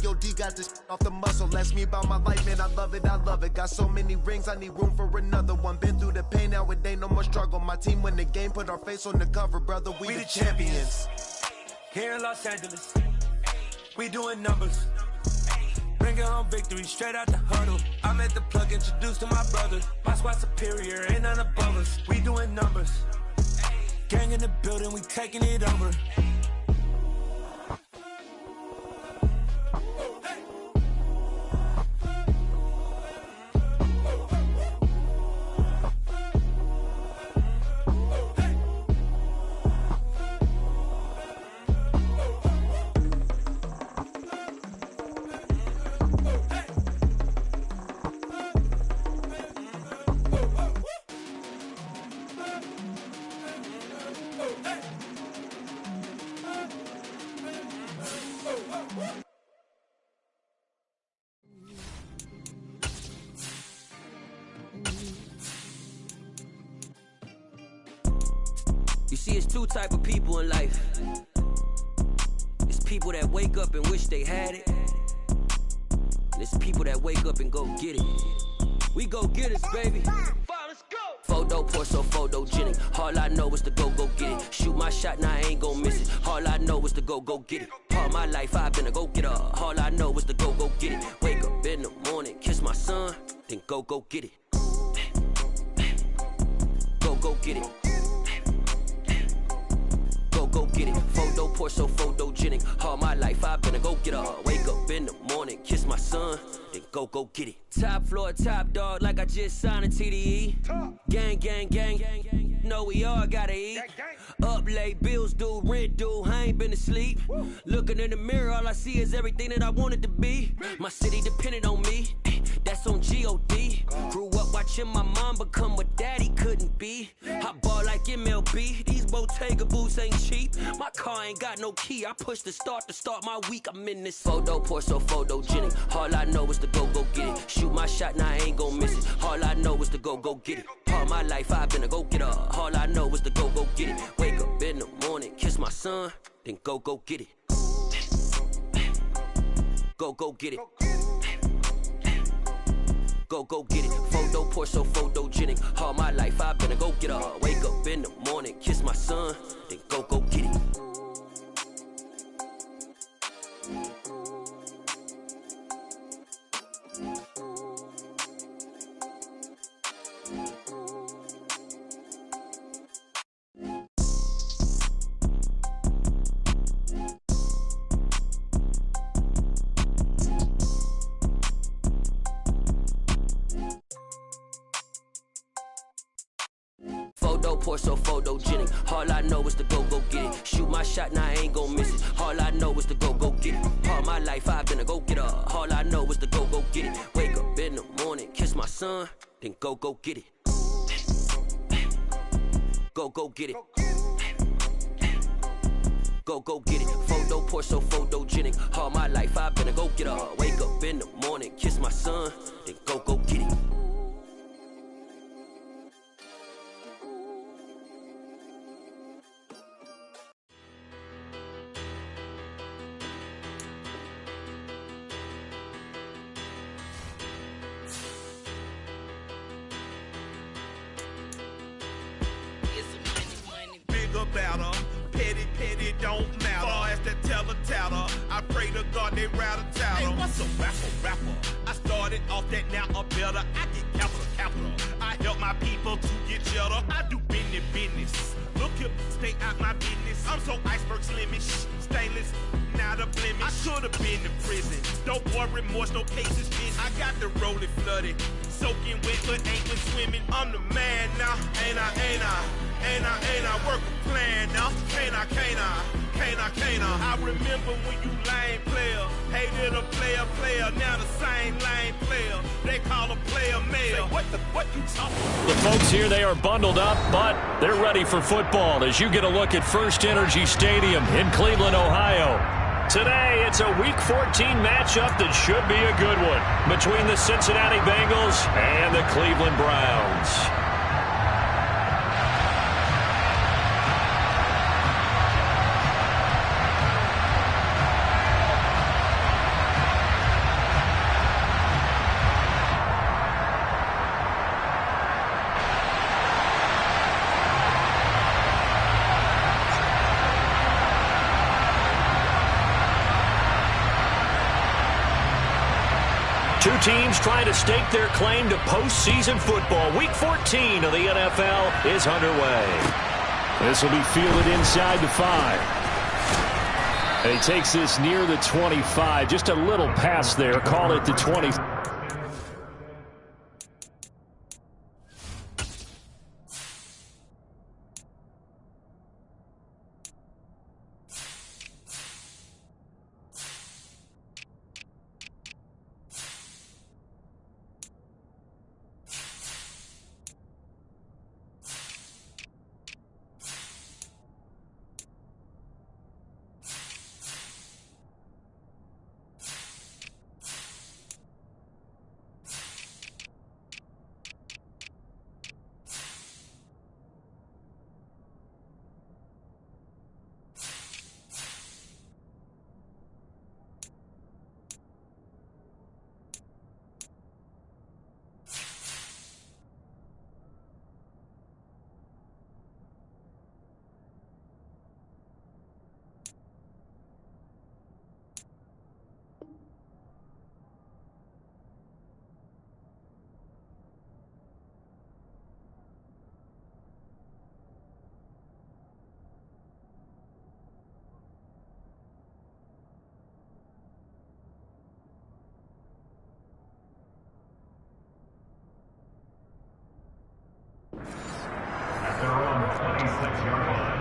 G.O.D. got this off the muscle. Ask me about my life, man, I love it, I love it. Got so many rings, I need room for another one. Been through the pain, now it ain't no more struggle. My team win the game, put our face on the cover, brother, we the champions. Here in Los Angeles, we doing numbers. Bringing home victory straight out the huddle. I'm at the plug, introduced to my brother. My squad superior, ain't none above us. We doing numbers. Gang in the building, we taking it over. You see, it's two type of people in life. It's people that wake up and wish they had it. And it's people that wake up and go get it. We go get it, baby. Let's go. Photo pour so photogenic. All I know is to go get it. Shoot my shot, now I ain't gon' miss it. All I know is to go get it. All my life I've been a go-getter. All I know is to go get it. Wake up in the morning, kiss my son, then go get it. Go get it. Go get it. Photo pour so photogenic. All my life I've been a go-getter. Wake up in the morning, kiss my son, then go get it. Top floor, top dog, like I just signed a TDE. Gang, gang, gang, gang. Know we all gotta eat. Up late, bills due, rent due, I ain't been asleep. Looking in the mirror, all I see is everything that I wanted to be. My city depended on me, that's on G.O.D. Grew up watching my mom become what daddy couldn't be. I ball like MLB, these Bottega boots ain't cheap. My car ain't got no key, I push the start to start my week. I'm in this photo pour so photogenic. All I know is to go get it. Shoot my shot, now I ain't gon' miss it. All I know is to go get it. All my life I've been a go-getter. All I know is to go get it. Wake up in the morning, kiss my son, then go get it. Go get it. Go get it. Photo pour so photogenic. All my life I've been a go-getter. Wake up in the morning, kiss my son, then go get it. Photo pour so photogenic. All I know is to go get it. Shoot my shot, now I ain't gon' miss it. All I know is to go get it. All my life I've been a go-getter. All I know is to go get it. Wake up in the morning, kiss my son, then go get it. Go get it. Go get it. Photo pour so photogenic. All my life I've been a go-getter. Wake up in the morning, kiss my son, then go get it. Better. Petty don't matter. Far as that teller, I pray to God they rattle tattle. Hey, what's a rapper? I started off that, now I'm better. I get capital. I help my people to get cheddar. I do business. Look here, stay out my business. I'm so iceberg slimish, stainless, not a blemish. I should've been in prison. Don't boy remorse, no cases finished. I got the rolling flooded, soaking wet, but ain't been swimming. I'm the man now, ain't I work a plan now, can't I? I remember when you lame player, hated a player, now the same lame player, they call a player mayor. What you talking about? The folks here, they are bundled up, but they're ready for football as you get a look at First Energy Stadium in Cleveland, Ohio. Today, it's a Week 14 matchup that should be a good one between the Cincinnati Bengals and the Cleveland Browns. Two teams trying to stake their claim to postseason football. Week 14 of the NFL is underway. This will be fielded inside the 5. And he takes this near the 25. Just a little pass there. Call it the 20. They're on the 26-yard line.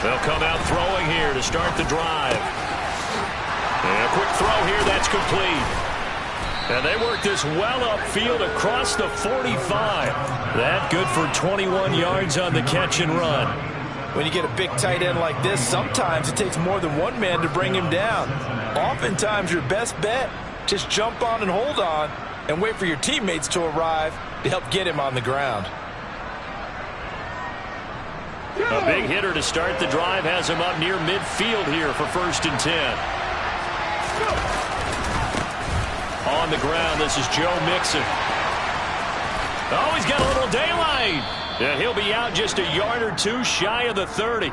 They'll come out throwing here to start the drive. And a quick throw here, that's complete. And they work this well upfield across the 45. That good for 21 yards on the catch and run. When you get a big tight end like this, sometimes it takes more than one man to bring him down. Oftentimes your best bet, just jump on and hold on and wait for your teammates to arrive to help get him on the ground. A big hitter to start the drive has him up near midfield here for 1st and 10. On the ground, this is Joe Mixon. Oh, he's got a little daylight. Yeah, he'll be out just a yard or two shy of the 30.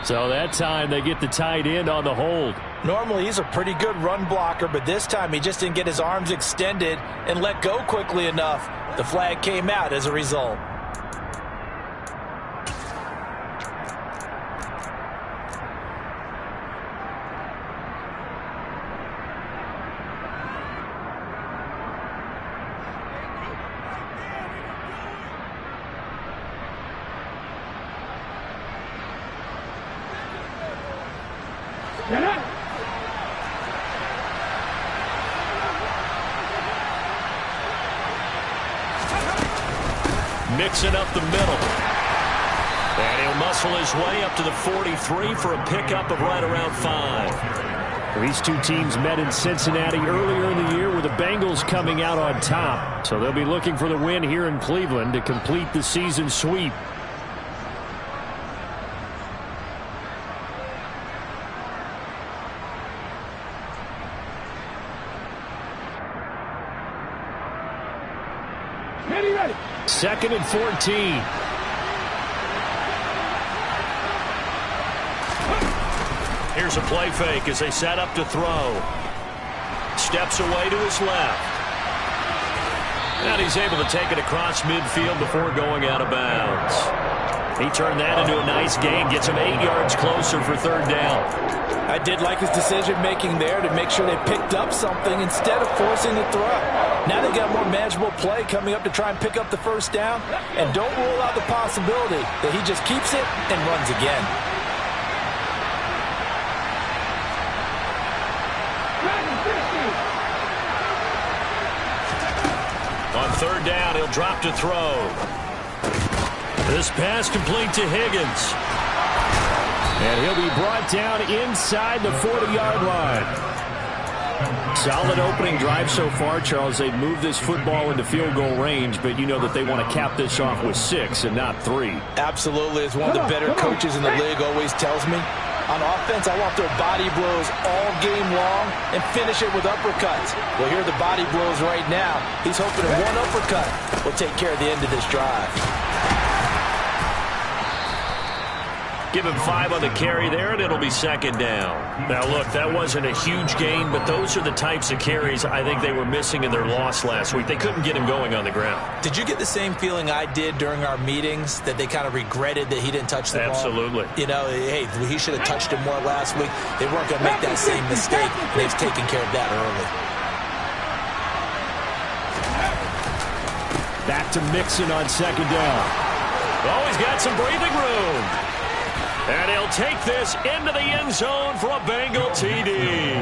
So that time they get the tight end on the hold. Normally he's a pretty good run blocker, but this time he just didn't get his arms extended and let go quickly enough. The flag came out as a result. Mixing up the middle. And he'll muscle his way up to the 43 for a pickup of right around 5. These two teams met in Cincinnati earlier in the year with the Bengals coming out on top. So they'll be looking for the win here in Cleveland to complete the season sweep. Ready. 2nd and 14. Here's a play fake as they set up to throw. Steps away to his left. And he's able to take it across midfield before going out of bounds. He turned that into a nice gain, gets him 8 yards closer for 3rd down. I did like his decision-making there to make sure they picked up something instead of forcing the throw. Now they got a more manageable play coming up to try and pick up the 1st down. And don't rule out the possibility that he just keeps it and runs again. On 3rd down, he'll drop to throw. This pass complete to Higgins. And he'll be brought down inside the 40-yard line. Solid opening drive so far, Charles. They've moved this football into field goal range, but you know that they want to cap this off with 6 and not 3. Absolutely. As one of the better coaches in the league always tells me, on offense, I want their body blows all game long and finish it with uppercuts. Well, here are the body blows right now. He's hoping that one uppercut will take care of the end of this drive. Give him 5 on the carry there, and it'll be 2nd down. Now, look, that wasn't a huge gain, but those are the types of carries I think they were missing in their loss last week. They couldn't get him going on the ground. Did you get the same feeling I did during our meetings, that they kind of regretted that he didn't touch the ball? Absolutely. You know, hey, he should have touched it more last week. They weren't going to make that same mistake, and they've taken care of that early. Back to Mixon on 2nd down. Oh, he's got some breathing room. And he'll take this into the end zone for a Bengal TD.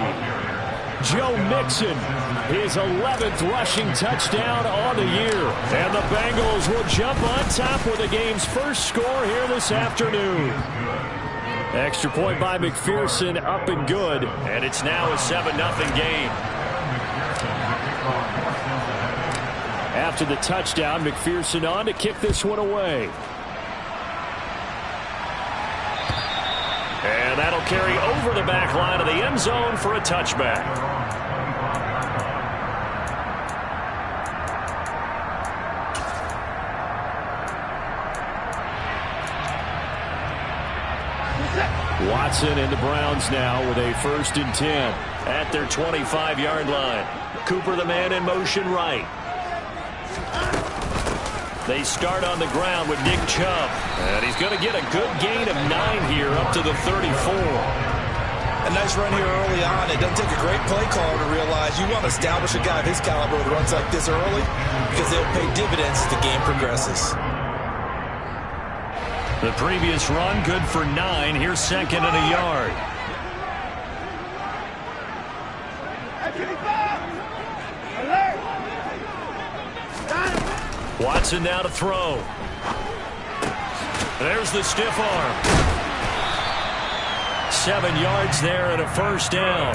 Joe Mixon, his 11th rushing touchdown on the year. And the Bengals will jump on top with the game's first score here this afternoon. Extra point by McPherson, up and good. And it's now a 7-0 game. After the touchdown, McPherson on to kick this one away. And that'll carry over the back line of the end zone for a touchback. Watson and the Browns now with a 1st and 10 at their 25-yard line. Cooper the man in motion right. They start on the ground with Nick Chubb. And he's going to get a good gain of 9 here up to the 34. A nice run here early on. It doesn't take a great play caller to realize you want to establish a guy of his caliber with runs like this early, because they'll pay dividends as the game progresses. The previous run good for 9. Here's 2nd and a yard. Watson now to throw. There's the stiff arm. 7 yards there and a 1st down.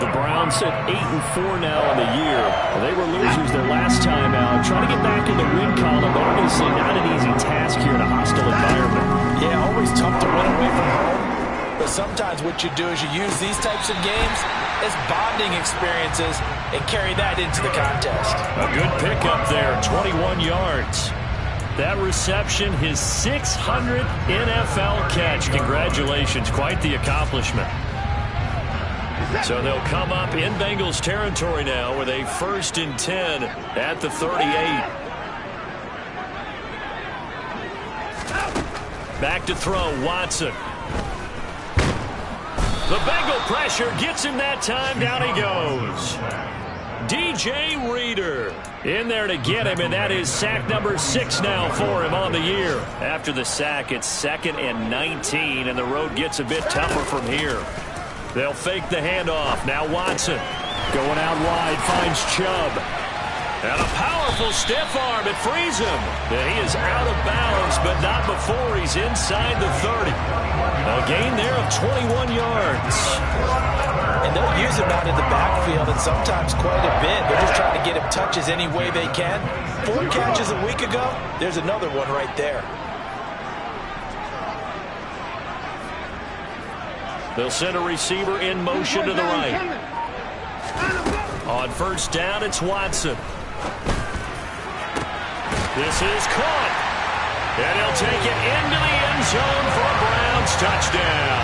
The Browns at 8-4 now in the year. They were losers their last time out. Trying to get back in the win column, but obviously not an easy task here in a hostile environment. Yeah, always tough to win away from home. But sometimes what you do is you use these types of games as bonding experiences and carry that into the contest. A good pickup there, 21 yards. That reception, his 600th NFL catch. Congratulations, quite the accomplishment. So they'll come up in Bengals territory now with a 1st and 10 at the 38. Back to throw, Watson. The Bengal pressure gets him that time. Down he goes. DJ Reader in there to get him, and that is sack number 6 now for him on the year. After the sack, it's 2nd and 19, and the road gets a bit tougher from here. They'll fake the handoff. Now Watson going out wide, finds Chubb. And a powerful stiff arm. It frees him. And he is out of bounds, but not before he's inside the 30. A gain there of 21 yards. And they'll use him out in the backfield, and sometimes quite a bit. They're just trying to get him touches any way they can. 4 catches a week ago. There's another one right there. They'll send a receiver in motion to the right. On 1st down, it's Watson. This is caught. And he'll take it into the end zone for a Browns touchdown.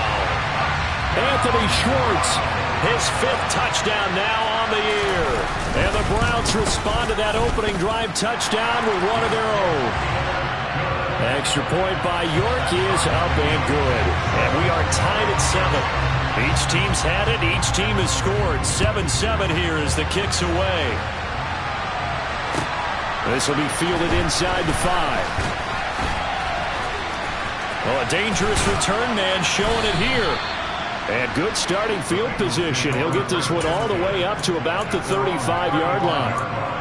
Anthony Schwartz, his 5th touchdown now on the year. And the Browns respond to that opening drive touchdown with one of their own. Extra point by York is up and good. And we are tied at 7. Each team's had it. Each team has scored. 7-7 here as the kick's away. This will be fielded inside the 5. Well, a dangerous return man showing it here. And good starting field position. He'll get this one all the way up to about the 35-yard line.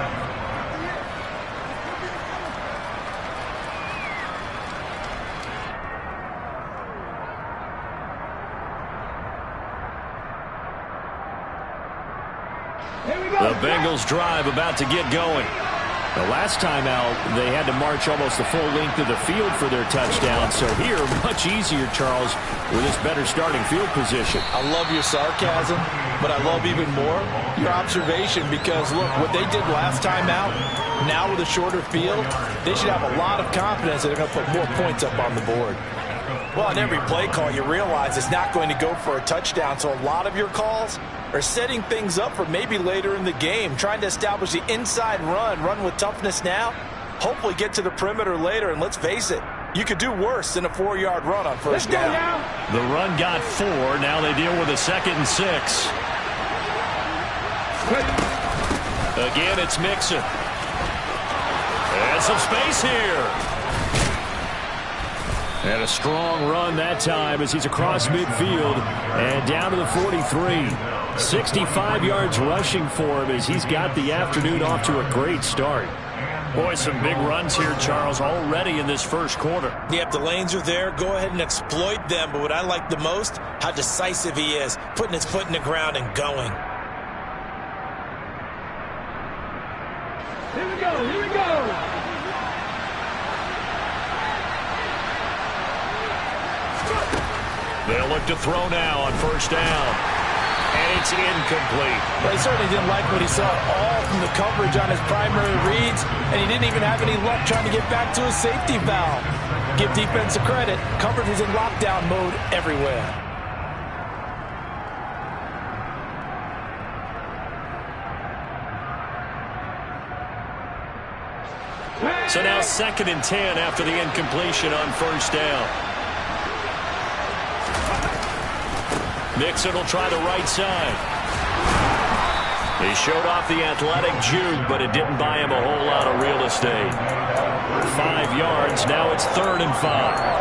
The Bengals drive about to get going. The last time out, they had to march almost the full length of the field for their touchdown. So here, much easier, Charles, with this better starting field position. I love your sarcasm, but I love even more your observation because, look, what they did last time out, now with a shorter field, they should have a lot of confidence that they're going to put more points up on the board. Well, on every play call, you realize it's not going to go for a touchdown, so a lot of your calls are setting things up for maybe later in the game, trying to establish the inside run with toughness now, hopefully get to the perimeter later, and let's face it, you could do worse than a 4-yard run on first down. The run got 4. Now they deal with a 2nd and 6. Again, it's Mixon. And some space here. And a strong run that time as he's across midfield and down to the 43. 65 yards rushing for him as he's got the afternoon off to a great start. Boy, some big runs here, Charles, already in this first quarter. Yep, the lanes are there. Go ahead and exploit them. But what I like the most, how decisive he is, putting his foot in the ground and going. Here we go, here we go. They'll look to throw now on first down. And it's incomplete. But he certainly didn't like what he saw all from the coverage on his primary reads, and he didn't even have any luck trying to get back to his safety valve. Give defense a credit. Coverage was in lockdown mode everywhere. So now 2nd and 10 after the incompletion on first down. Mixon will try the right side. He showed off the athletic Jhood, but it didn't buy him a whole lot of real estate. 5 yards. Now it's 3rd and 5.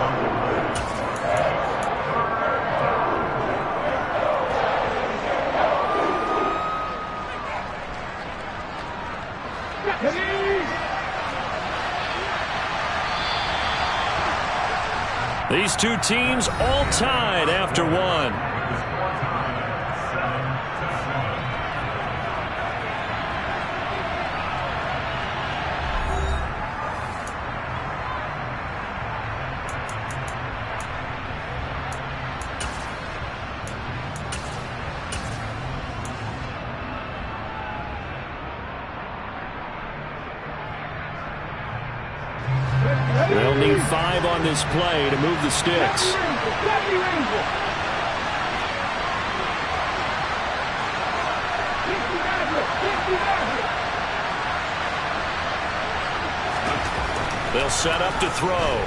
These two teams all tied after one. They'll need 5 on this play to move the sticks. They'll set up to throw.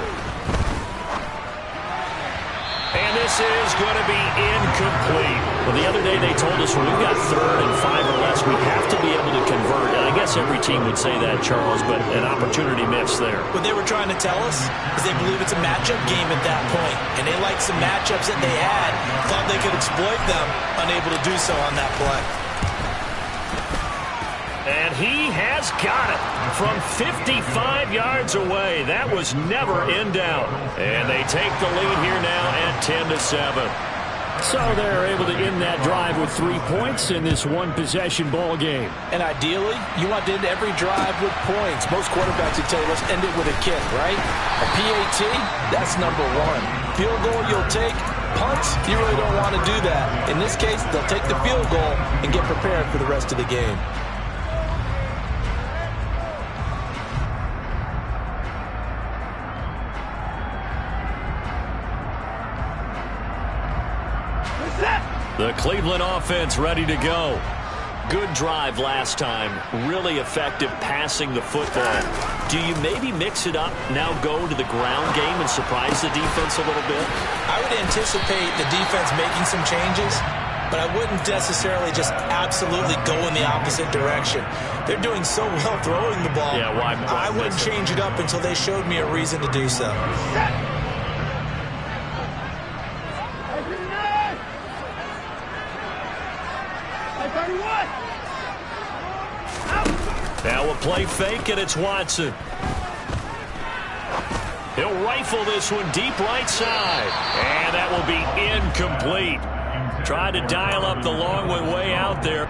And this is going to be incomplete. Well, the other day they told us when we've got 3rd and 5 or less, we have to be able to convert. And I guess every team would say that, Charles, but an opportunity missed there. What they were trying to tell us is they believe it's a matchup game at that point. And they liked some matchups that they had, thought they could exploit them, unable to do so on that play. And he has got it from 55 yards away. That was never in doubt. And they take the lead here now at 10-7. So they're able to end that drive with 3 points in this one-possession ball game. And ideally, you want to end every drive with points. Most quarterbacks would tell you, let's end it with a kick, right? A PAT, that's number 1. Field goal you'll take. Punts, you really don't want to do that. In this case, they'll take the field goal and get prepared for the rest of the game. The Cleveland offense ready to go. Good drive last time. Really effective passing the football. Do you maybe mix it up, now go to the ground game and surprise the defense a little bit? I would anticipate the defense making some changes, but I wouldn't necessarily just absolutely go in the opposite direction. They're doing so well throwing the ball. Yeah, why I wouldn't change it up until they showed me a reason to do so. Now a play fake, and it's Watson. He'll rifle this one deep right side. And that will be incomplete. Tried to dial up the long one way out there.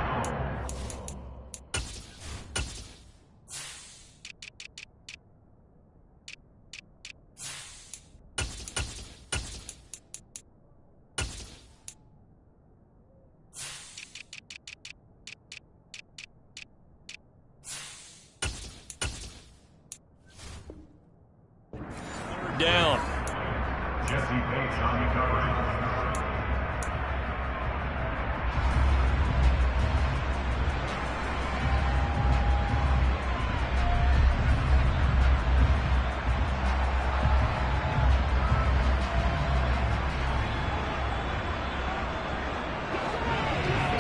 down. Jesse Bates on the coverage.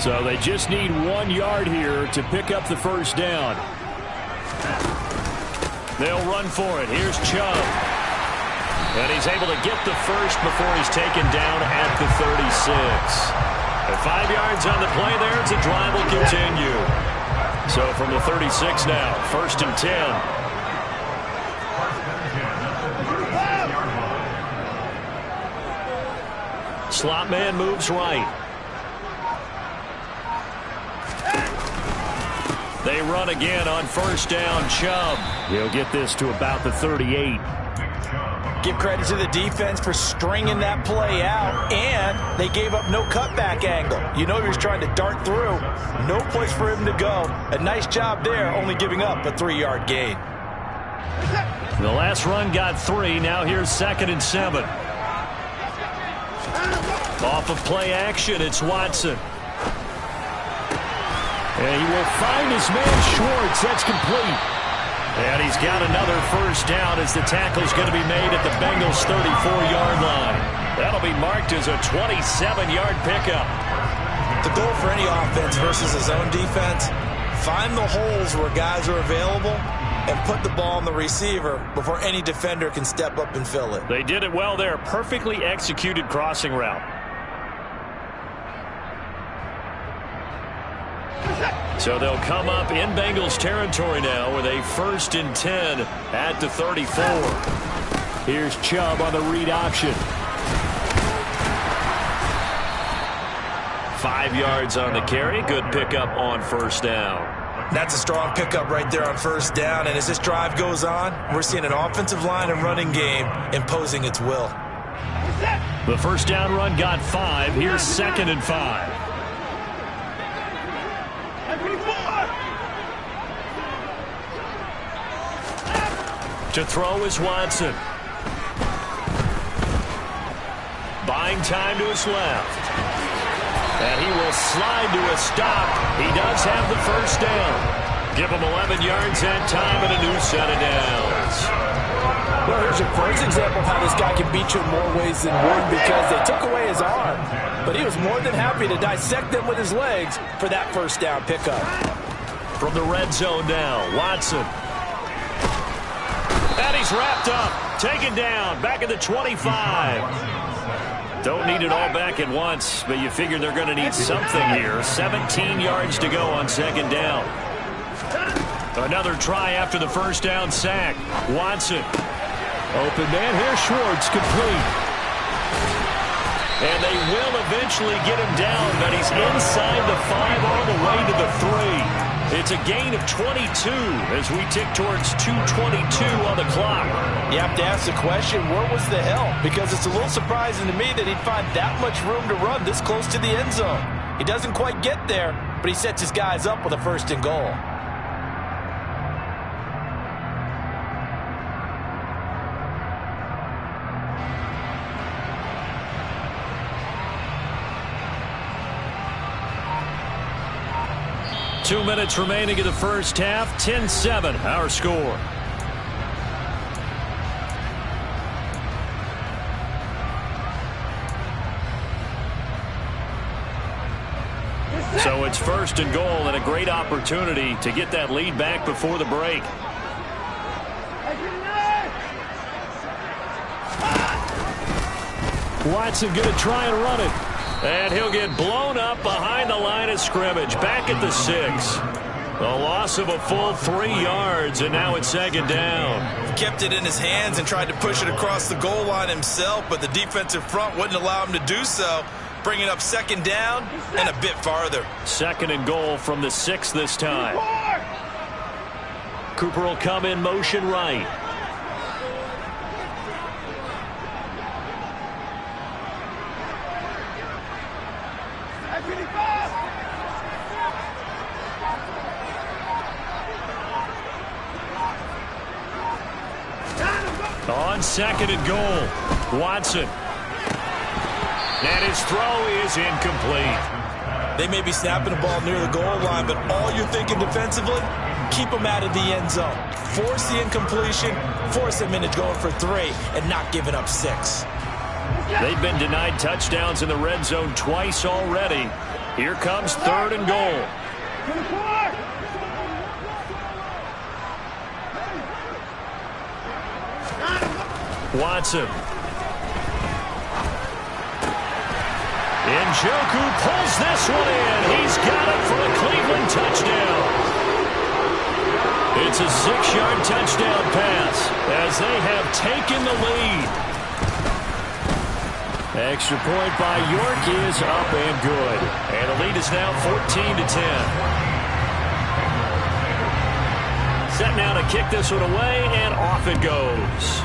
So they just need 1 yard here to pick up the first down. They'll run for it. Here's Chubb. And he's able to get the first before he's taken down at the 36. At 5 yards on the play there, the drive will continue. So from the 36 now, 1st and 10. Slot man moves right. They run again on 1st down. Chubb. He'll get this to about the 38. Give credit to the defense for stringing that play out, and they gave up no cutback angle. You know he was trying to dart through. No place for him to go. A nice job there, only giving up a 3-yard gain. The last run got 3. Now here's 2nd and 7. Off of play action, it's Watson. And he will find his man Schwartz. That's complete. And he's got another first down as the tackle's going to be made at the Bengals' 34-yard line. That'll be marked as a 27-yard pickup. The goal for any offense versus his own defense, find the holes where guys are available and put the ball on the receiver before any defender can step up and fill it. They did it well there. Perfectly executed crossing route. So they'll come up in Bengals territory now with a 1st and 10 at the 34. Here's Chubb on the read option. 5 yards on the carry. Good pickup on 1st down. That's a strong pickup right there on 1st down. And as this drive goes on, we're seeing an offensive line and running game imposing its will. The 1st down run got 5. Here's 2nd and 5. To throw is Watson. Buying time to his left. And he will slide to a stop. He does have the 1st down. Give him 11 yards that time and a new set of downs. Well, here's your first example of how this guy can beat you in more ways than one, because they took away his arm. But he was more than happy to dissect them with his legs for that 1st down pickup. From the red zone now, Watson. And he's wrapped up, taken down, back at the 25. Don't need it all back at once, but you figure they're going to need something here. 17 yards to go on 2nd down. Another try after the 1st down sack. Watson. Open man, here's Schwartz, complete. And they will eventually get him down, but he's inside the 5 all the way to the 3. It's a gain of 22 as we tick towards 2:22 on the clock. You have to ask the question, where was the help? Because it's a little surprising to me that he'd find that much room to run this close to the end zone. He doesn't quite get there, but he sets his guys up with a 1st and goal. Two minutes remaining in the first half. 10-7, our score. So it's 1st and goal and a great opportunity to get that lead back before the break. Watson going to try and run it. And he'll get blown up behind the line of scrimmage. Back at the 6. A loss of a full 3 yards, and now it's 2nd down. He kept it in his hands and tried to push it across the goal line himself, but the defensive front wouldn't allow him to do so. Bringing up 2nd down and a bit farther. 2nd and goal from the 6 this time. Cooper will come in motion right. On second and goal, Watson. And his throw is incomplete. They may be snapping the ball near the goal line, but all you're thinking defensively, keep them out of the end zone. Force the incompletion, force them into going for 3, and not giving up 6. They've been denied touchdowns in the red zone twice already. Here comes third and goal. Watson. Njoku pulls this one in. He's got it for a Cleveland touchdown. It's a 6-yard touchdown pass as they have taken the lead. Extra point by York is up and good. And the lead is now 14-10. Set now to kick this one away, and off it goes.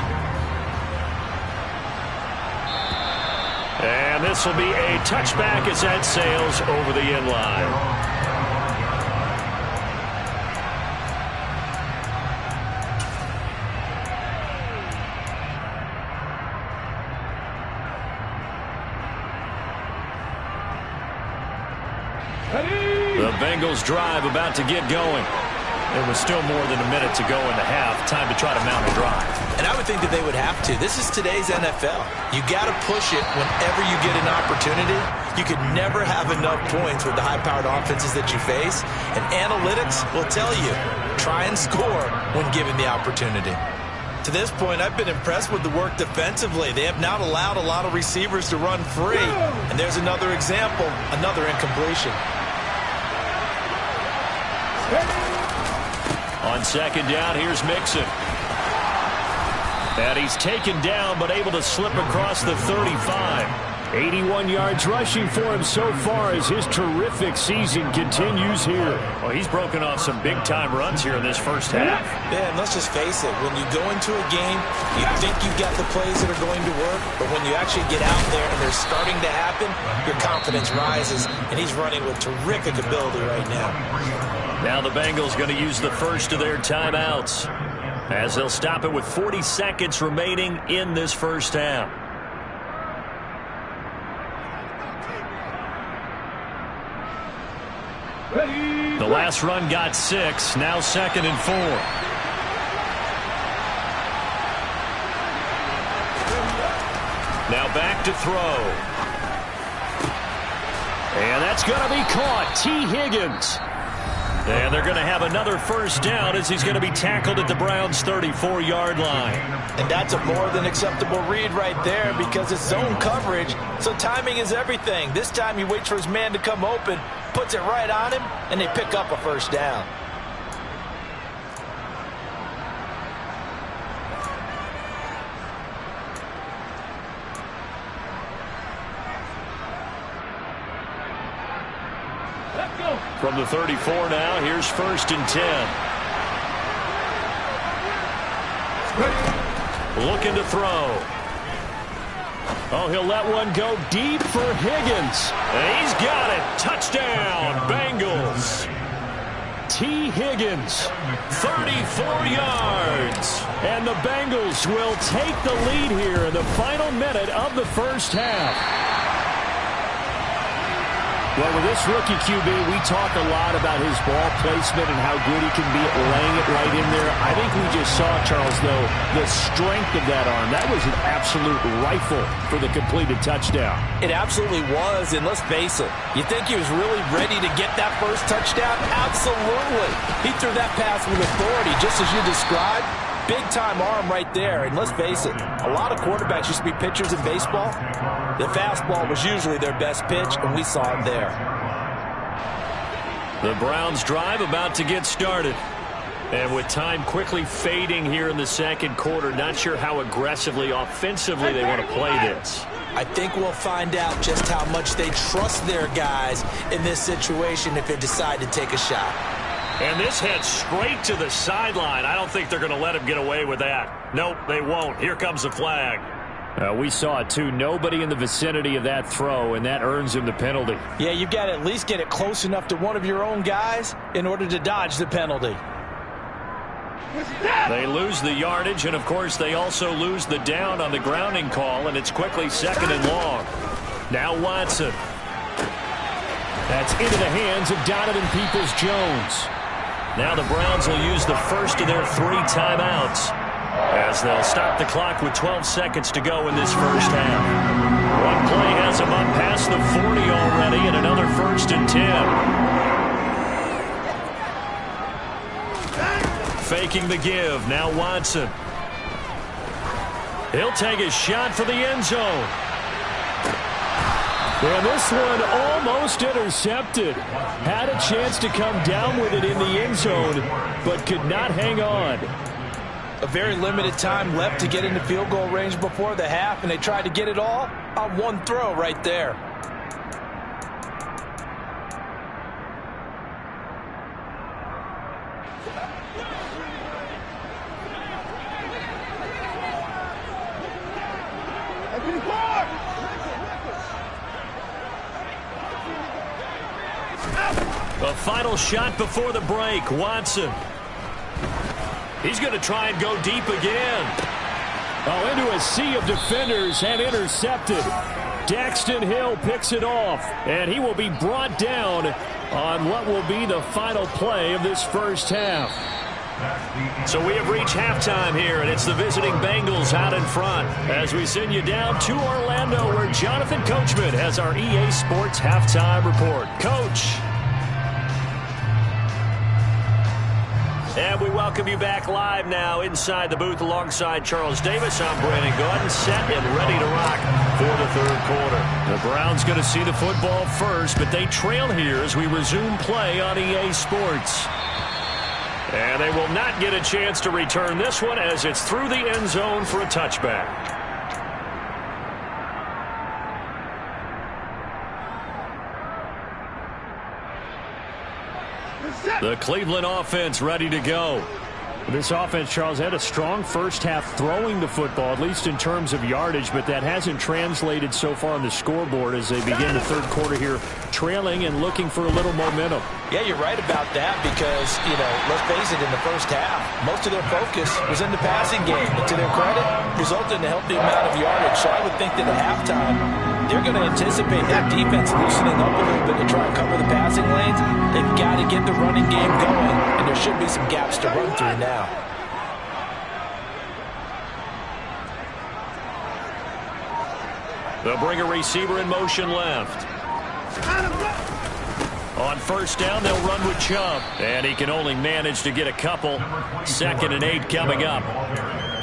And this will be a touchback as that sails over the end line. The Bengals drive about to get going. There was still more than a minute to go in the half. Time to try to mount a drive. And I would think that they would have to. This is today's NFL. You got to push it whenever you get an opportunity. You could never have enough points with the high-powered offenses that you face. And analytics will tell you, try and score when given the opportunity. To this point, I've been impressed with the work defensively. They have not allowed a lot of receivers to run free. And there's another example, another incompletion. On second down, here's Mixon. And he's taken down, but able to slip across the 35. 81 yards rushing for him so far as his terrific season continues here. Well, he's broken off some big-time runs here in this first half. Yeah, and let's just face it. When you go into a game, you think you've got the plays that are going to work, but when you actually get out there and they're starting to happen, your confidence rises, and he's running with terrific ability right now. Now the Bengals going to use the first of their timeouts as they'll stop it with 40 seconds remaining in this first half. The last run got 6, now second and 4. Now back to throw. And that's going to be caught. T. Higgins. And they're going to have another first down as he's going to be tackled at the Browns' 34-yard line. And that's a more than acceptable read right there because it's zone coverage, so timing is everything. This time he waits for his man to come open, puts it right on him, and they pick up a first down. From the 34 now, here's first and 10. Looking to throw. Oh, he'll let one go deep for Higgins. And he's got it. Touchdown, Bengals. T. Higgins, 34 yards. And the Bengals will take the lead here in the final minute of the first half. Well, with this rookie QB, we talk a lot about his ball placement and how good he can be at laying it right in there. I think we just saw, Charles, though, the strength of that arm. That was an absolute rifle for the completed touchdown. It absolutely was, and let's face it, you think he was really ready to get that first touchdown? Absolutely. He threw that pass with authority, just as you described. Big-time arm right there, and let's face it, a lot of quarterbacks used to be pitchers in baseball. The fastball was usually their best pitch, and we saw it there. The Browns drive about to get started. And with time quickly fading here in the second quarter, not sure how aggressively, offensively they want to play this. I think we'll find out just how much they trust their guys in this situation if they decide to take a shot. And this heads straight to the sideline. I don't think they're going to let him get away with that. Nope, they won't. Here comes the flag. We saw it, too. Nobody in the vicinity of that throw, and that earns him the penalty. Yeah, you've got to at least get it close enough to one of your own guys in order to dodge the penalty. They lose the yardage, and, of course, they also lose the down on the grounding call, and it's quickly 2nd and long. Now Watson. That's into the hands of Donovan Peoples-Jones. Now the Browns will use the first of their 3 timeouts as they'll stop the clock with 12 seconds to go in this first half. One play has them up past the 40 already, and another 1st and 10. Faking the give. Now Watson. He'll take a shot for the end zone. And this one almost intercepted. Had a chance to come down with it in the end zone, but could not hang on. A very limited time left to get into field goal range before the half, and they tried to get it all on one throw right there. A final shot before the break. Watson. He's going to try and go deep again. Oh, into a sea of defenders and intercepted. Daxton Hill picks it off, and he will be brought down on what will be the final play of this first half. So we have reached halftime here, and it's the visiting Bengals out in front as we send you down to Orlando, where Jonathan Coachman has our EA Sports halftime report. Coach. And we welcome you back live now inside the booth alongside Charles Davis. I'm Brandon Gaudin, set and ready to rock for the 3rd quarter. The Browns going to see the football first, but they trail here as we resume play on EA Sports. And they will not get a chance to return this one as it's through the end zone for a touchback. The Cleveland offense ready to go. This offense, Charles, had a strong first half throwing the football, at least in terms of yardage, but that hasn't translated so far on the scoreboard as they begin the 3rd quarter here, trailing and looking for a little momentum. Yeah, you're right about that because, let's face it, in the first half, most of their focus was in the passing game. And to their credit, resulted in a healthy amount of yardage. So I would think that at halftime, they're going to anticipate that defense loosening up a little bit to try and cover the passing lanes. They've got to get the running game going, and there should be some gaps to run through now. They'll bring a receiver in motion left. On first down, they'll run with Chubb, and he can only manage to get a couple. 2nd and 8 coming up.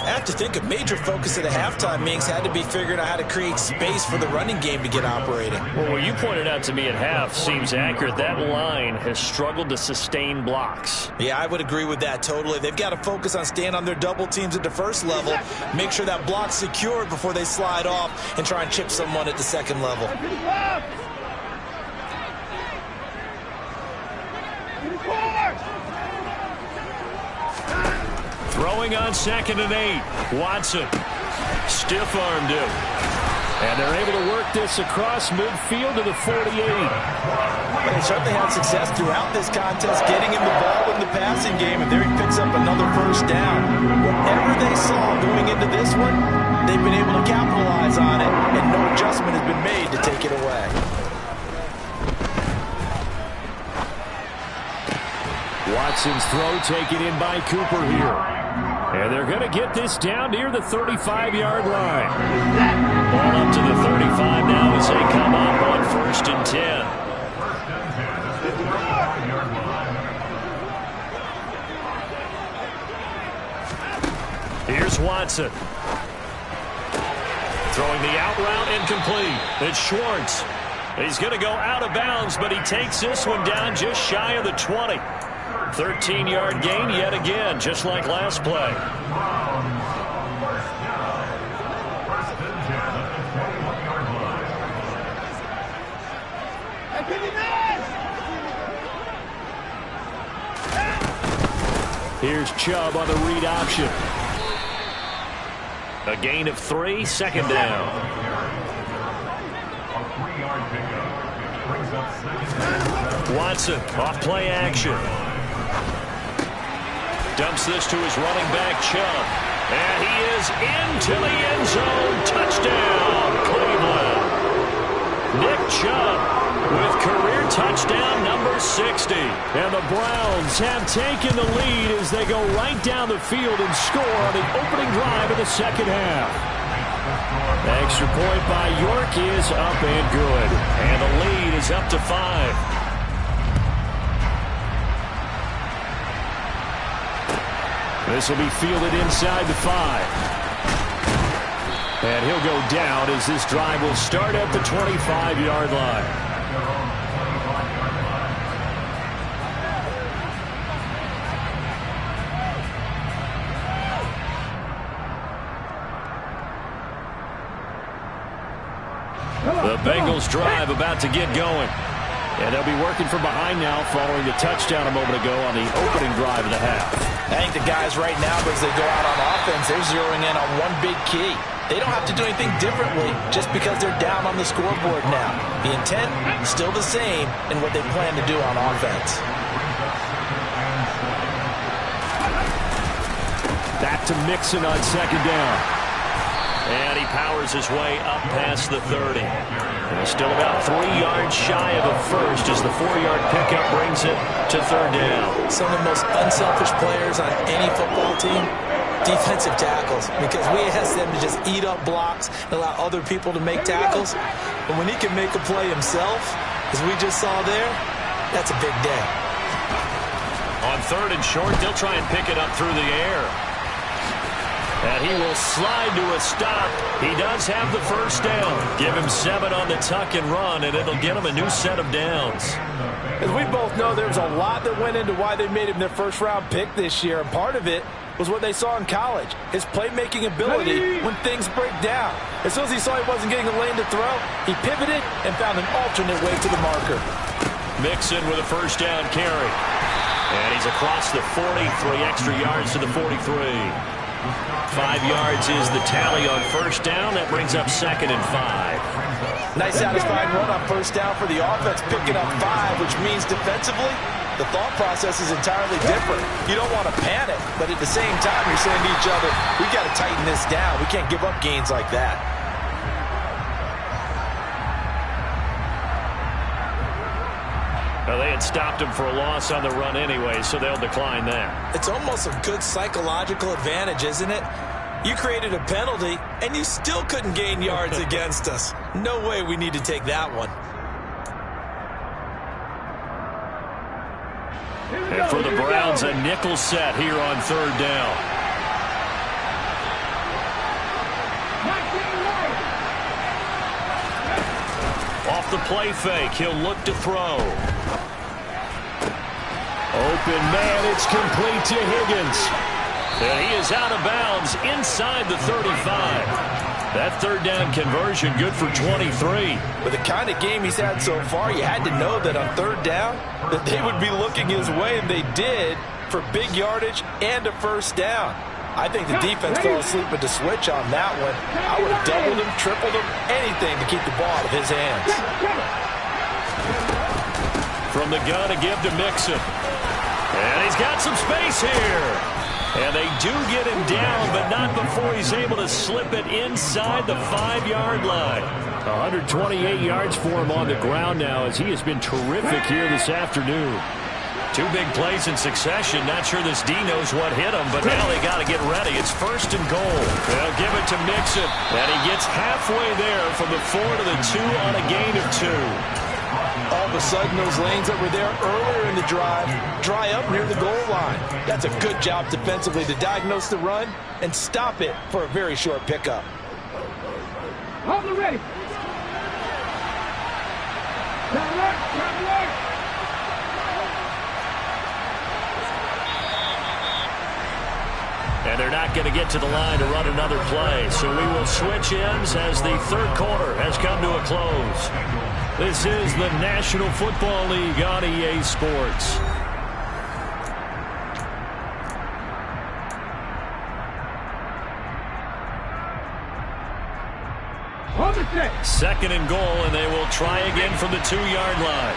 I have to think a major focus at the halftime means had to be figuring out how to create space for the running game to get operating. Well, what you pointed out to me at half seems accurate. That line has struggled to sustain blocks. Yeah, I would agree with that totally. They've got to focus on staying on their double teams at the first level, make sure that block's secured before they slide off and try and chip someone at the 2nd level. Throwing on 2nd and 8. Watson. Stiff-armed him. And they're able to work this across midfield to the 48. But they certainly had success throughout this contest getting him the ball in the passing game, and there he picks up another first down. Whatever they saw going into this one, they've been able to capitalize on it, and no adjustment has been made to take it away. Watson's throw taken in by Cooper here. And they're going to get this down near the 35-yard line. Ball up to the 35 now as they come up on 1st and 10. Here's Watson. Throwing the out route incomplete. It's Schwartz. He's going to go out of bounds, but he takes this one down just shy of the 20. 13-yard gain yet again, just like last play. Here's Chubb on the read option. A gain of 3, 2nd down. Watson off play action. Dumps this to his running back, Chubb. And he is into the end zone. Touchdown, Cleveland. Nick Chubb with career touchdown number 60. And the Browns have taken the lead as they go right down the field and score on the opening drive of the second half. Extra point by York is up and good. And the lead is up to 5. This will be fielded inside the 5. And he'll go down as this drive will start at the 25-yard line. The Bengals drive about to get going. And they'll be working from behind now following the touchdown a moment ago on the opening drive of the half. I think the guys right now, as they go out on offense, they're zeroing in on one big key. They don't have to do anything differently just because they're down on the scoreboard now. The intent is still the same in what they plan to do on offense. Back to Mixon on second down. And he powers his way up past the 30. And he's still about 3 yards shy of a first as the 4-yard pickup brings it to third down. Some of the most unselfish players on any football team, defensive tackles, because we ask them to just eat up blocks and allow other people to make tackles. But when he can make a play himself, as we just saw there, that's a big day. On third and short, they'll try and pick it up through the air. And he will slide to a stop. He does have the first down. Give him 7 on the tuck and run, and it'll get him a new set of downs. As we both know, there's a lot that went into why they made him their first-round pick this year, and part of it was what they saw in college, his playmaking ability when things break down. As soon as he saw he wasn't getting a lane to throw, he pivoted and found an alternate way to the marker. Mixon with a first down carry. And he's across the 40, 3 extra yards to the 43. 5 yards is the tally on first down. That brings up second and 5. Nice satisfying run on first down for the offense, picking up 5, which means defensively, the thought process is entirely different. You don't want to panic, but at the same time, you're saying to each other, we got to tighten this down. We can't give up gains like that. Well, they had stopped him for a loss on the run anyway, so they'll decline that. It's almost a good psychological advantage, isn't it? You created a penalty, and you still couldn't gain yards against us. No way we need to take that one. And for the Browns, a nickel set here on third down. Off the play fake, he'll look to throw. Open man, it's complete to Higgins. And he is out of bounds inside the 35. That third down conversion good for 23. With the kind of game he's had so far, you had to know that on third down that they would be looking his way, and they did, for big yardage and a first down. I think the defense fell asleep at the switch on that one. I would have doubled him, tripled him, anything to keep the ball out of his hands. From the gun to give to Mixon. And he's got some space here. And they do get him down, but not before he's able to slip it inside the 5-yard line. 128 yards for him on the ground now as he has been terrific here this afternoon. 2 big plays in succession. Not sure this D knows what hit him, but now they got to get ready. It's first and goal. They'll give it to Mixon. And he gets halfway there from the 4 to the 2 on a gain of 2. All of a sudden, those lanes that were there earlier in the drive dry up near the goal line. That's a good job defensively to diagnose the run and stop it for a very short pickup. Hold it ready. Turn left. And they're not going to get to the line to run another play. So we will switch ends as the third quarter has come to a close. This is the National Football League on EA Sports. Second and goal, and they will try again from the 2-yard line.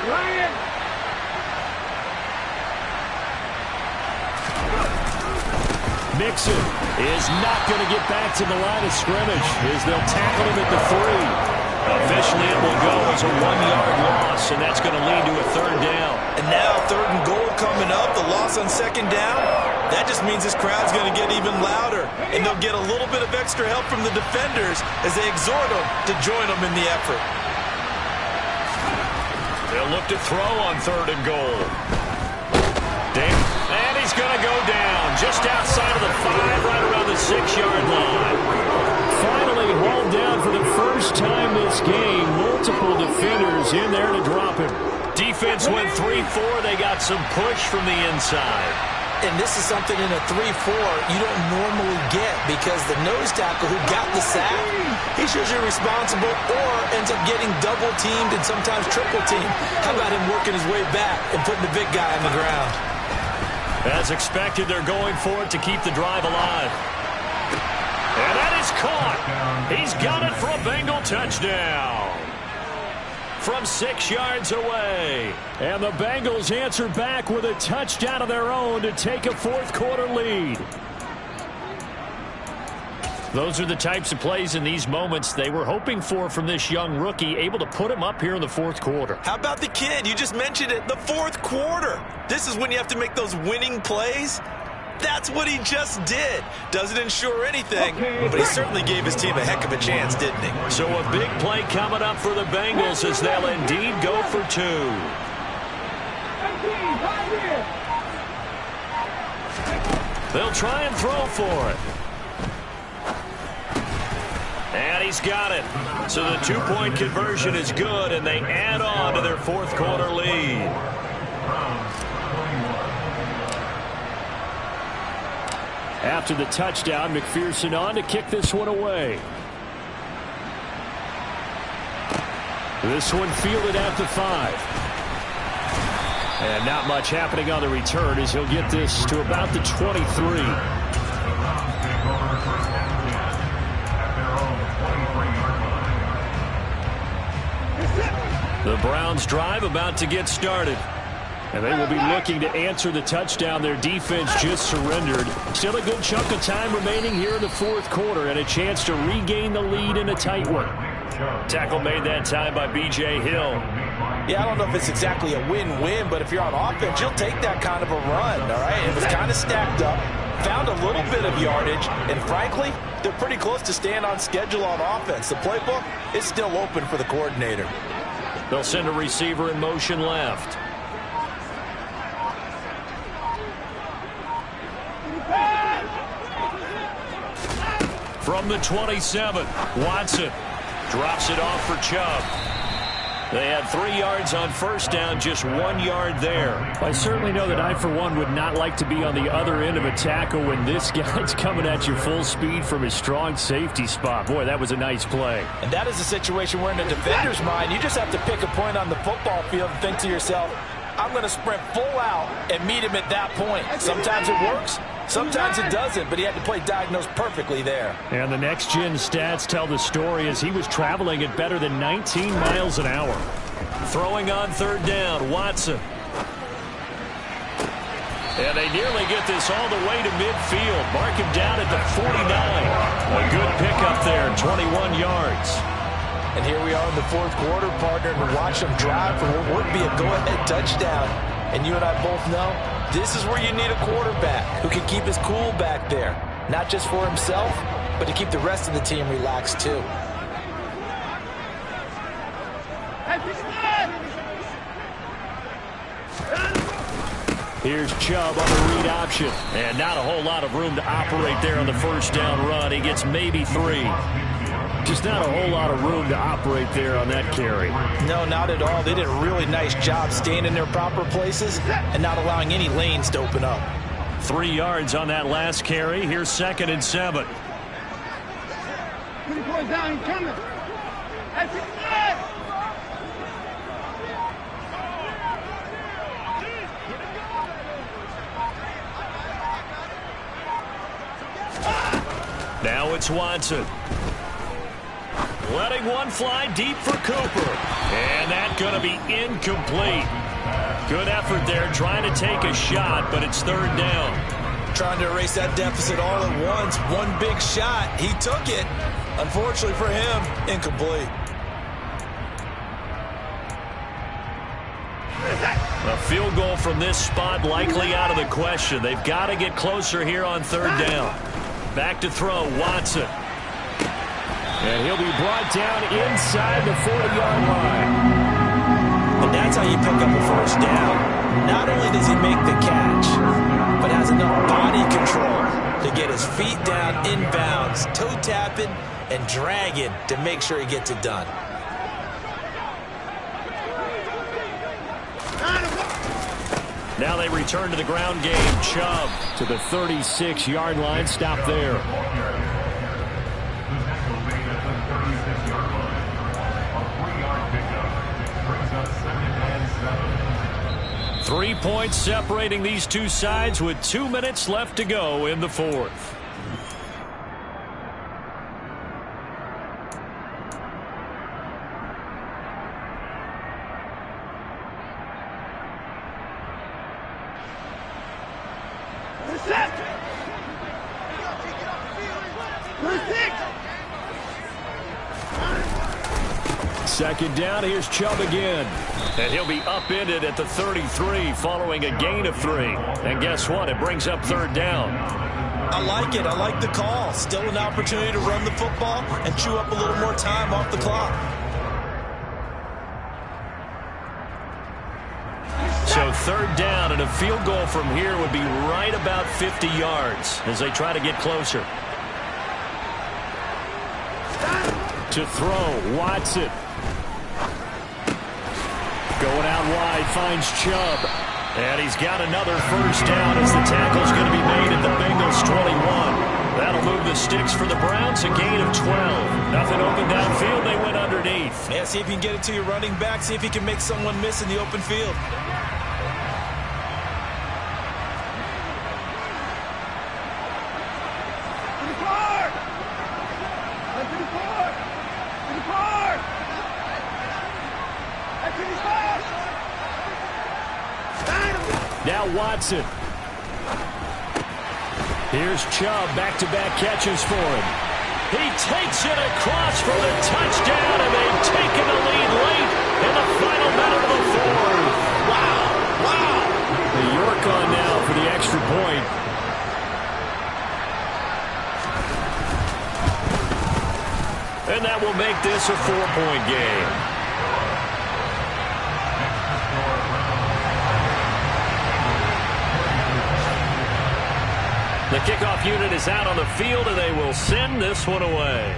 Ryan. Nixon is not going to get back to the line of scrimmage as they'll tackle him at the 3. Officially, it will go as a 1-yard loss, and that's going to lead to a 3rd down. And now 3rd and goal coming up, the loss on 2nd down. That just means this crowd's going to get even louder, and they'll get a little bit of extra help from the defenders as they exhort them to join them in the effort. They'll look to throw on 3rd and goal. And he's going to go down just outside of the 5, right around the 6-yard line. Finally hauled down for the first time this game. Multiple defenders in there to drop him. Defense went 3-4. They got some push from the inside. And this is something in a 3-4 you don't normally get because the nose tackle who got the sack, he's usually responsible or ends up getting double-teamed and sometimes triple-teamed. How about him working his way back and putting the big guy on the ground? As expected, they're going for it to keep the drive alive. And that is caught. He's got it for a Bengal touchdown from 6 yards away. And the Bengals answer back with a touchdown of their own to take a 4th quarter lead. Those are the types of plays in these moments they were hoping for from this young rookie, able to put him up here in the 4th quarter. How about the kid? You just mentioned it, the 4th quarter. This is when you have to make those winning plays. That's what he just did. Doesn't ensure anything, but he certainly gave his team a heck of a chance, didn't he? So a big play coming up for the Bengals as they'll indeed go for 2. They'll try and throw for it. And he's got it. So the 2-point conversion is good, and they add on to their 4th quarter lead. After the touchdown, McPherson on to kick this one away. This one fielded at the 5. And not much happening on the return as he'll get this to about the 23. The Browns drive about to get started. And they will be looking to answer the touchdown their defense just surrendered. Still a good chunk of time remaining here in the 4th quarter and a chance to regain the lead in a tight one. Tackle made that time by B.J. Hill. Yeah, I don't know if it's exactly a win-win, but if you're on offense, you'll take that kind of a run, all right? It was kind of stacked up, found a little bit of yardage, and frankly, they're pretty close to staying on schedule on offense. The playbook is still open for the coordinator. They'll send a receiver in motion left. From the 27, Watson drops it off for Chubb. They had 3 yards on 1st down, just 1 yard there. I certainly know that I, for one, would not like to be on the other end of a tackle when this guy's coming at you full speed from his strong safety spot. Boy, that was a nice play. And that is a situation where in the defender's mind, you just have to pick a point on the football field and think to yourself, I'm going to sprint full out and meet him at that point. Sometimes it works. Sometimes it doesn't, but he had to play diagnosed perfectly there. And the next-gen stats tell the story as he was traveling at better than 19 miles an hour. Throwing on 3rd down, Watson. And they nearly get this all the way to midfield. Mark him down at the 49. A good pickup there, 21 yards. And here we are in the 4th quarter, partner, and watch them drive for what would be a go-ahead touchdown. And you and I both know this is where you need a quarterback who can keep his cool back there. Not just for himself, but to keep the rest of the team relaxed too. Here's Chubb on the read option. And not a whole lot of room to operate there on the 1st down run. He gets maybe 3. Just not a whole lot of room to operate there on that carry. No, not at all. They did a really nice job staying in their proper places and not allowing any lanes to open up. 3 yards on that last carry. Here's 2nd and 7. Put it down, he's coming. That's it. Now it's Watson. Letting one fly deep for Cooper. And that's going to be incomplete. Good effort there trying to take a shot, but it's 3rd down. trying to erase that deficit all at once. One big shot. He took it. Unfortunately for him, incomplete. A field goal from this spot likely out of the question. They've got to get closer here on third down. Back to throw, Watson. And he'll be brought down inside the 40-yard line. And that's how you pick up a first down. Not only does he make the catch, but has enough body control to get his feet down inbounds, toe tapping and dragging to make sure he gets it done. Now they return to the ground game. Chubb to the 36-yard line. Stop there. 3 points separating these two sides with 2 minutes left to go in the fourth. Second down, here's Chubb again. And he'll be upended at the 33 following a gain of 3. And guess what? It brings up third down. I like it. I like the call. Still an opportunity to run the football and chew up a little more time off the clock. So third down and a field goal from here would be right about 50 yards as they try to get closer. To throw, Watson. Going out wide, finds Chubb. And he's got another first down as the tackle's going to be made at the Bengals 21. That'll move the sticks for the Browns, a gain of 12. Nothing open downfield, they went underneath. Yeah, see if you can get it to your running back. See if you can make someone miss in the open field. Now Watson. Here's Chubb, back-to-back catches for him. He takes it across for the touchdown, and they've taken the lead late in the final minute of the fourth. Wow, wow. The York on now for the extra point. And that will make this a 4-point game. The kickoff unit is out on the field, and they will send this one away.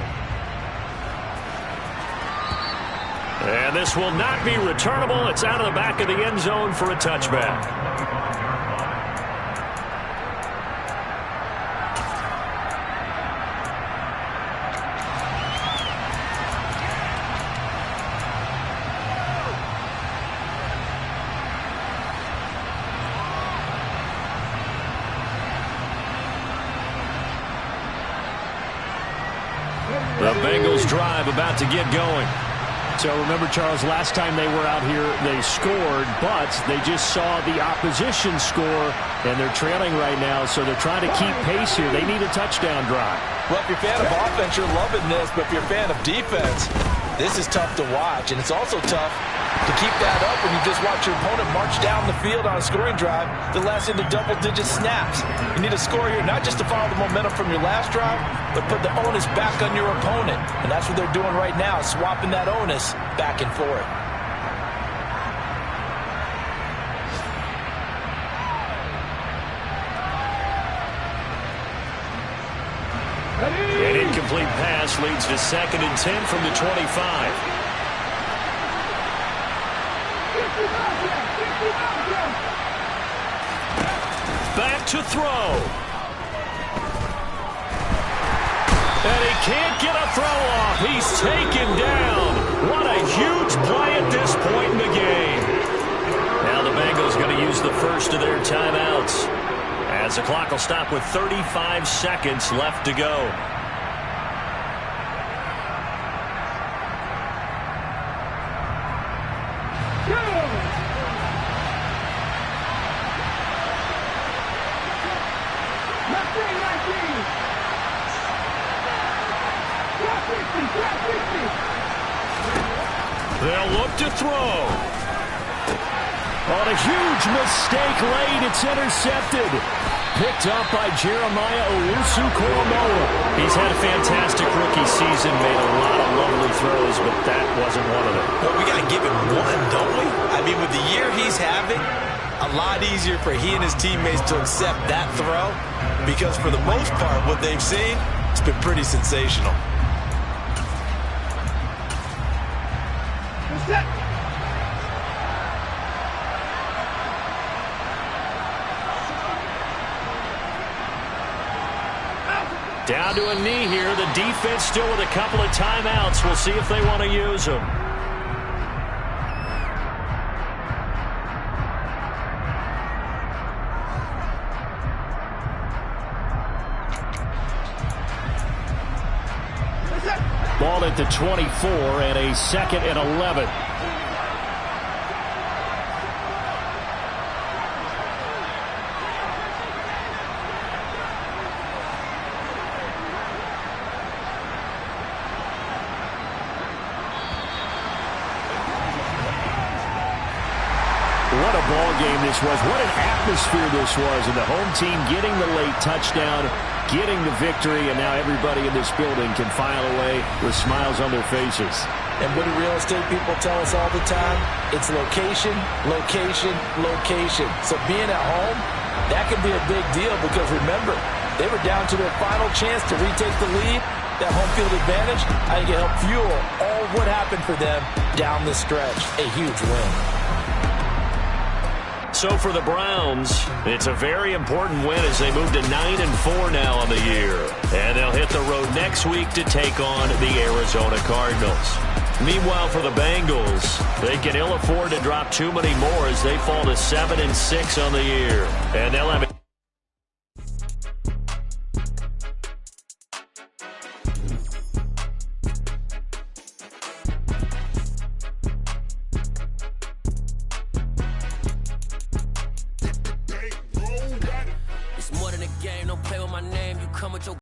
And this will not be returnable. It's out of the back of the end zone for a touchback. The Bengals drive about to get going. So remember, Charles, last time they were out here, they scored, but they just saw the opposition score, and they're trailing right now, so they're trying to keep pace here. They need a touchdown drive. Well, if you're a fan of offense, you're loving this, but if you're a fan of defense, this is tough to watch, and it's also tough to keep that up when you just watch your opponent march down the field on a scoring drive that lasts into double-digit snaps. You need a score here, not just to follow the momentum from your last drive, but put the onus back on your opponent. And that's what they're doing right now, swapping that onus back and forth. An incomplete pass leads to 2nd and 10 from the 25. Back to throw. And he can't get a throw off. He's taken down. What a huge play at this point in the game. Now the Bengals going to use the first of their timeouts, as the clock will stop with 35 seconds left to go. They'll look to throw. On a huge mistake late, it's intercepted. Picked up by Jeremiah Owusu-Koramoah. He's had a fantastic rookie season, made a lot of lovely throws, but that wasn't one of them. Well, we got to give him one, don't we? I mean, with the year he's having, a lot easier for he and his teammates to accept that throw because for the most part, what they've seen, it's been pretty sensational. Down to a knee here. The defense still with a couple of timeouts. We'll see if they want to use them. Ball at the 24 and a 2nd and 11. What a ball game this was. What an atmosphere this was. And the home team getting the late touchdown, getting the victory, and now everybody in this building can file away with smiles on their faces. And what do real estate people tell us all the time? It's location, location, location. So being at home, that can be a big deal because remember, they were down to their final chance to retake the lead. That home field advantage, I think it helped fuel all what happened for them down the stretch. A huge win. So for the Browns, it's a very important win as they move to 9-4 now on the year. And they'll hit the road next week to take on the Arizona Cardinals. Meanwhile, for the Bengals, they can ill afford to drop too many more as they fall to 7-6 on the year. And they'll have It's more than a game, don't play with my name. You come with your